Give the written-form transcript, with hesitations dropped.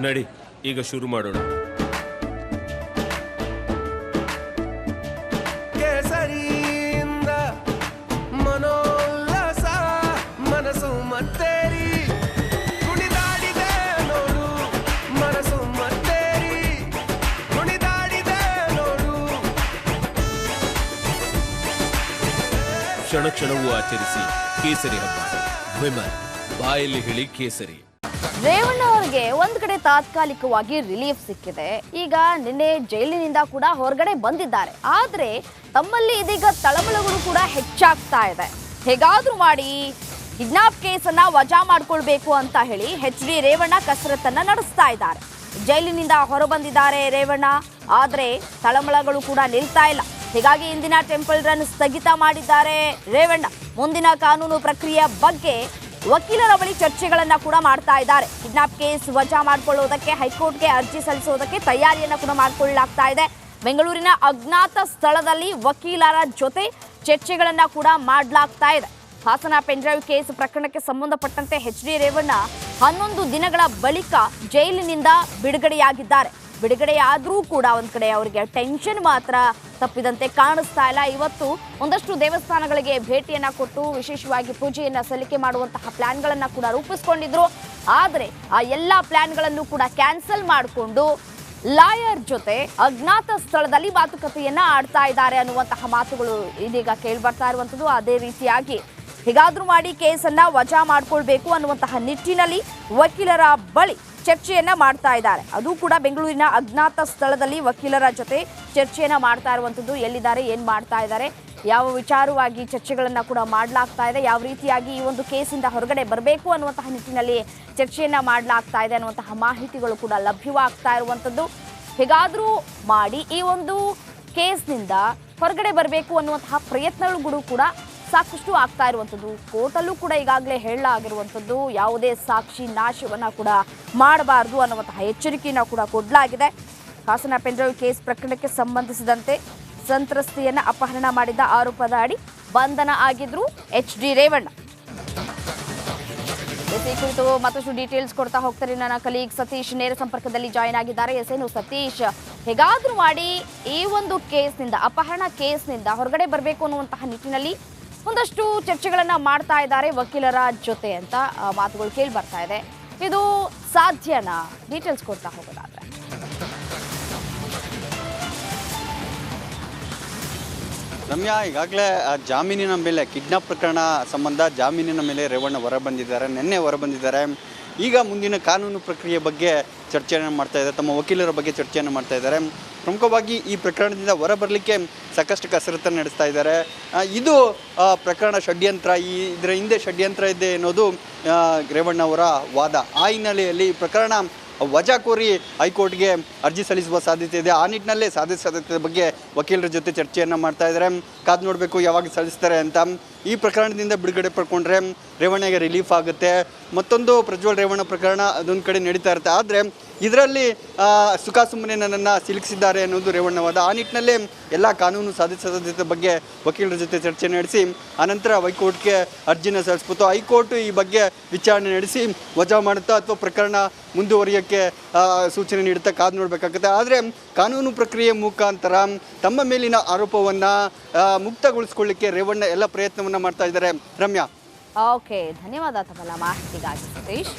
ನಡಿ ಈಗ ಶುರು ಮಾಡೋಣ. ಕೇಸರಿಯಿಂದ ಮನೋಲ್ಲಾಸ ಮನಸ್ಸು ಮತ್ತೇರಿ ಕುಣಿದಾಡಿದೆ ನೋಡು, ಮನಸ್ಸು ಮತ್ತೇರಿ ಕುಣಿದಾಡಿದೆ ನೋಡು. ಕ್ಷಣ ಕ್ಷಣವೂ ಆಚರಿಸಿ ಕೇಸರಿ ಹಬ್ಬ. ವಿಮಲ್ ಬಾಯಲ್ಲಿ ಹೇಳಿ ಕೇಸರಿ. ರೇವಣ್ಣ ಅವರಿಗೆ ಒಂದ್ ಕಡೆ ತಾತ್ಕಾಲಿಕವಾಗಿ ರಿಲೀಫ್ ಸಿಕ್ಕಿದೆ. ಈಗ ನಿನ್ನೆ ಜೈಲಿನಿಂದ ಕೂಡ ಹೊರಗಡೆ ಬಂದಿದ್ದಾರೆ. ಆದ್ರೆ ತಮ್ಮಲ್ಲಿ ಇದೀಗ ತಳಮಳಗಳು ಕೂಡ ಹೆಚ್ಚಾಗ್ತಾ ಇದೆ. ಹೇಗಾದ್ರೂ ಮಾಡಿ ಕಿಡ್ನಾಪ್ ಕೇಸನ್ನ ವಜಾ ಮಾಡ್ಕೊಳ್ಬೇಕು ಅಂತ ಹೇಳಿ ಎಚ್ ಡಿ ರೇವಣ್ಣ ಕಸರತ್ತನ್ನ ನಡೆಸ್ತಾ ಇದ್ದಾರೆ. ಜೈಲಿನಿಂದ ಹೊರಬಂದಿದ್ದಾರೆ ರೇವಣ್ಣ. ಆದ್ರೆ ತಳಮಳಗಳು ಕೂಡ ನಿಲ್ತಾ ಇಲ್ಲ. ಹೀಗಾಗಿ ಇಂದಿನ ಟೆಂಪಲ್ ರನ್ ಸ್ಥಗಿತ ಮಾಡಿದ್ದಾರೆ ರೇವಣ್ಣ. ಮುಂದಿನ ಕಾನೂನು ಪ್ರಕ್ರಿಯೆ ಬಗ್ಗೆ ವಕೀಲರ ಬಳಿ ಚರ್ಚೆಗಳನ್ನ ಕೂಡ ಮಾಡ್ತಾ ಇದ್ದಾರೆ. ಕಿಡ್ನಾಪ್ ಕೇಸ್ ವಜಾ ಮಾಡಿಕೊಳ್ಳುವುದಕ್ಕೆ ಹೈಕೋರ್ಟ್ಗೆ ಅರ್ಜಿ ಸಲ್ಲಿಸುವುದಕ್ಕೆ ತಯಾರಿಯನ್ನ ಕೂಡ ಮಾಡಿಕೊಳ್ಳಲಾಗ್ತಾ ಇದೆ. ಬೆಂಗಳೂರಿನ ಅಜ್ಞಾತ ಸ್ಥಳದಲ್ಲಿ ವಕೀಲರ ಜೊತೆ ಚರ್ಚೆಗಳನ್ನ ಕೂಡ ಮಾಡಲಾಗ್ತಾ ಇದೆ. ಹಾಸನ ಪೆನ್ಡ್ರೈವ್ ಕೇಸ್ ಪ್ರಕರಣಕ್ಕೆ ಸಂಬಂಧಪಟ್ಟಂತೆ ಎಚ್ ಡಿ ರೇವಣ್ಣ 11 ದಿನಗಳ ಬಳಿಕ ಜೈಲಿನಿಂದ ಬಿಡುಗಡೆಯಾಗಿದ್ದಾರೆ. ಬಿಡುಗಡೆಯಾದರೂ ಕೂಡ ಒಂದ್ ಕಡೆ ಅವರಿಗೆ ಟೆನ್ಷನ್ ಮಾತ್ರ ತಪ್ಪಿದಂತೆ ಕಾಣಿಸ್ತಾ ಇಲ್ಲ. ಇವತ್ತು ಒಂದಷ್ಟು ದೇವಸ್ಥಾನಗಳಿಗೆ ಭೇಟಿಯನ್ನ ಕೊಟ್ಟು ವಿಶೇಷವಾಗಿ ಪೂಜೆಯನ್ನ ಸಲ್ಲಿಕೆ ಮಾಡುವಂತಹ ಪ್ಲಾನ್ಗಳನ್ನ ಕೂಡ ರೂಪಿಸಿಕೊಂಡಿದ್ರು. ಆದರೆ ಆ ಎಲ್ಲಾ ಪ್ಲಾನ್ಗಳನ್ನು ಕೂಡ ಕ್ಯಾನ್ಸಲ್ ಮಾಡಿಕೊಂಡು ಲಾಯರ್ ಜೊತೆ ಅಜ್ಞಾತ ಸ್ಥಳದಲ್ಲಿ ಮಾತುಕತೆಯನ್ನ ಆಡ್ತಾ ಇದ್ದಾರೆ ಅನ್ನುವಂತಹ ಮಾತುಗಳು ಇದೀಗ ಕೇಳಿ ಬರ್ತಾ ಇರುವಂತದ್ದು. ಅದೇ ರೀತಿಯಾಗಿ ಹೇಗಾದ್ರೂ ಮಾಡಿ ಕೇಸನ್ನ ವಜಾ ಮಾಡ್ಕೊಳ್ಬೇಕು ಅನ್ನುವಂತಹ ನಿಟ್ಟಿನಲ್ಲಿ ವಕೀಲರ ಬಳಿ ಚರ್ಚೆಯನ್ನ ಮಾಡ್ತಾ ಇದ್ದಾರೆ. ಅದು ಕೂಡ ಬೆಂಗಳೂರಿನ ಅಜ್ಞಾತ ಸ್ಥಳದಲ್ಲಿ ವಕೀಲರ ಜೊತೆ ಚರ್ಚೆಯನ್ನ ಮಾಡ್ತಾ ಇರುವಂತದ್ದು. ಎಲ್ಲಿದ್ದಾರೆ, ಏನ್ ಮಾಡ್ತಾ ಇದ್ದಾರೆ, ಯಾವ ವಿಚಾರವಾಗಿ ಚರ್ಚೆಗಳನ್ನ ಕೂಡ ಮಾಡಲಾಗ್ತಾ ಇದೆ, ಯಾವ ರೀತಿಯಾಗಿ ಈ ಒಂದು ಕೇಸಿಂದ ಹೊರಗಡೆ ಬರಬೇಕು ಅನ್ನುವಂತಹ ನಿಟ್ಟಿನಲ್ಲಿ ಚರ್ಚೆಯನ್ನ ಮಾಡಲಾಗ್ತಾ ಇದೆ ಅನ್ನುವಂತಹ ಮಾಹಿತಿಗಳು ಕೂಡ ಲಭ್ಯವಾಗ್ತಾ ಇರುವಂತದ್ದು. ಹೇಗಾದ್ರೂ ಮಾಡಿ ಈ ಒಂದು ಕೇಸ್ನಿಂದ ಹೊರಗಡೆ ಬರಬೇಕು ಅನ್ನುವಂತಹ ಪ್ರಯತ್ನಗಳು ಕೂಡ ಸಾಕಷ್ಟು ಆಗ್ತಾ ಇರುವಂಥದ್ದು. ಕೋರ್ಟಲ್ಲೂ ಕೂಡ ಈಗಾಗಲೇ ಹೇಳಲಾಗಿರುವಂಥದ್ದು ಯಾವುದೇ ಸಾಕ್ಷಿ ನಾಶವನ್ನ ಕೂಡ ಮಾಡಬಾರದು ಅನ್ನುವಂತಹ ಎಚ್ಚರಿಕೆಯನ್ನು ಕೂಡ ಕೊಡಲಾಗಿದೆ. ಹಾಸನ ಪೆನ್ಡ್ರೈವ್ ಕೇಸ್ ಪ್ರಕರಣಕ್ಕೆ ಸಂಬಂಧಿಸಿದಂತೆ ಸಂತ್ರಸ್ತೆಯನ್ನ ಅಪಹರಣ ಮಾಡಿದ ಆರೋಪದ ಅಡಿ ಬಂಧನ ಆಗಿದ್ರು ಎಚ್ ಡಿ ರೇವಣ್ಣ. ಈ ಕುರಿತು ಮತ್ತಷ್ಟು ಡೀಟೇಲ್ಸ್ ಕೊಡ್ತಾ ಹೋಗ್ತಾರೆ ನನ್ನ ಕಲೀಗ್ ಸತೀಶ್ ನೇರ ಸಂಪರ್ಕದಲ್ಲಿ ಜಾಯಿನ್ ಆಗಿದ್ದಾರೆ. ಏನು ಸತೀಶ್, ಹೇಗಾದ್ರೂ ಮಾಡಿ ಈ ಒಂದು ಕೇಸ್ನಿಂದ, ಅಪಹರಣ ಕೇಸ್ನಿಂದ ಹೊರಗಡೆ ಬರಬೇಕು ಅನ್ನುವಂತಹ ನಿಟ್ಟಿನಲ್ಲಿ ಒಂದಷ್ಟು ಚರ್ಚೆಗಳನ್ನ ಮಾಡ್ತಾ ಇದ್ದಾರೆ ವಕೀಲರ ಜೊತೆ ಅಂತ ಮಾತುಗಳು ಕೇಳಿ ಬರ್ತಾ ಇದೆ. ಇದು ಸಾಧ್ಯನಾ? ಡೀಟೇಲ್ಸ್ ಕೊಡ್ತಾ ಹೋಗೋದಾದ್ರೆ. ರಮ್ಯಾ, ಈಗಾಗಲೇ ಜಾಮೀನಿನ ಮೇಲೆ ಕಿಡ್ನಾಪ್ ಪ್ರಕರಣ ಸಂಬಂಧ ಜಾಮೀನಿನ ಮೇಲೆ ರೇವಣ್ಣ ಹೊರಬಂದಿದ್ದಾರೆ. ನಿನ್ನೆ ಹೊರಬಂದಿದ್ದಾರೆ. ಈಗ ಮುಂದಿನ ಕಾನೂನು ಪ್ರಕ್ರಿಯೆ ಬಗ್ಗೆ ಚರ್ಚೆಯನ್ನು ಮಾಡ್ತಾ ಇದ್ದಾರೆ. ತಮ್ಮ ವಕೀಲರ ಬಗ್ಗೆ ಚರ್ಚೆಯನ್ನು ಮಾಡ್ತಾ ಇದ್ದಾರೆ. ಪ್ರಮುಖವಾಗಿ ಈ ಪ್ರಕರಣದಿಂದ ಹೊರಬರಲಿಕ್ಕೆ ಸಾಕಷ್ಟು ಕಸರತ್ತನ್ನು ನಡೆಸ್ತಾ ಇದ್ದಾರೆ. ಇದು ಪ್ರಕರಣ ಷಡ್ಯಂತ್ರ, ಇದರ ಹಿಂದೆ ಷಡ್ಯಂತ್ರ ಇದೆ ಅನ್ನೋದು ರೇವಣ್ಣ ಅವರ ವಾದ. ಆ ಹಿನ್ನೆಲೆಯಲ್ಲಿ ಈ ಪ್ರಕರಣ ವಜಾ ಕೋರಿ ಹೈಕೋರ್ಟ್ಗೆ ಅರ್ಜಿ ಸಲ್ಲಿಸುವ ಸಾಧ್ಯತೆ ಇದೆ. ಆ ನಿಟ್ಟಿನಲ್ಲೇ ಸಾಧ್ಯತೆ ಬಗ್ಗೆ ವಕೀಲರ ಜೊತೆ ಚರ್ಚೆಯನ್ನು ಮಾಡ್ತಾ ಇದ್ದಾರೆ. ಕಾದು ನೋಡಬೇಕು ಯಾವಾಗ ಸಲ್ಲಿಸ್ತಾರೆ ಅಂತ. ಈ ಪ್ರಕರಣದಿಂದ ಬಿಡುಗಡೆ ಪಡ್ಕೊಂಡ್ರೆ ರೇವಣ್ಣಗೆ ರಿಲೀಫ್ ಆಗುತ್ತೆ. ಮತ್ತೊಂದು ಪ್ರಜ್ವಲ್ ರೇವಣ್ಣ ಪ್ರಕರಣ ಅದೊಂದು ಕಡೆ ನಡೀತಾ ಇರುತ್ತೆ. ಆದರೆ ಇದರಲ್ಲಿ ಸುಮ್ಮನೆ ನನ್ನನ್ನು ಸಿಲುಕಿಸಿದ್ದಾರೆ ಅನ್ನೋದು ರೇವಣ್ಣವಾದ. ಆ ನಿಟ್ಟಿನಲ್ಲೇ ಎಲ್ಲ ಕಾನೂನು ಸಾಧ್ಯತೆ ಬಗ್ಗೆ ವಕೀಲರ ಜೊತೆ ಚರ್ಚೆ ನಡೆಸಿ ಆನಂತರ ಹೈಕೋರ್ಟ್ಗೆ ಅರ್ಜಿನ ಸಲ್ಲಿಸ್ಬಿಟ್ಟು ಹೈಕೋರ್ಟ್ ಈ ಬಗ್ಗೆ ವಿಚಾರಣೆ ನಡೆಸಿ ವಜಾ ಮಾಡುತ್ತಾ ಅಥವಾ ಪ್ರಕರಣ ಮುಂದುವರಿಯೋಕ್ಕೆ ಸೂಚನೆ ನೀಡುತ್ತಾ ಕಾದು ನೋಡಬೇಕಾಗುತ್ತೆ. ಆದರೆ ಕಾನೂನು ಪ್ರಕ್ರಿಯೆ ಮುಖಾಂತರ ತಮ್ಮ ಮೇಲಿನ ಆರೋಪವನ್ನು ಮುಕ್ತಗೊಳಿಸ್ಕೊಳ್ಳಿಕ್ಕೆ ರೇವಣ್ಣ ಎಲ್ಲ ಪ್ರಯತ್ನವನ್ನು ಮಾಡ್ತಾ ಇದ್ದಾರೆ. ರಮ್ಯಾ, ಓಕೆ, ಧನ್ಯವಾದ ತಮ್ಮ ಮಾಹಿತಿಗಾಗಿ ಸತೀಶ್.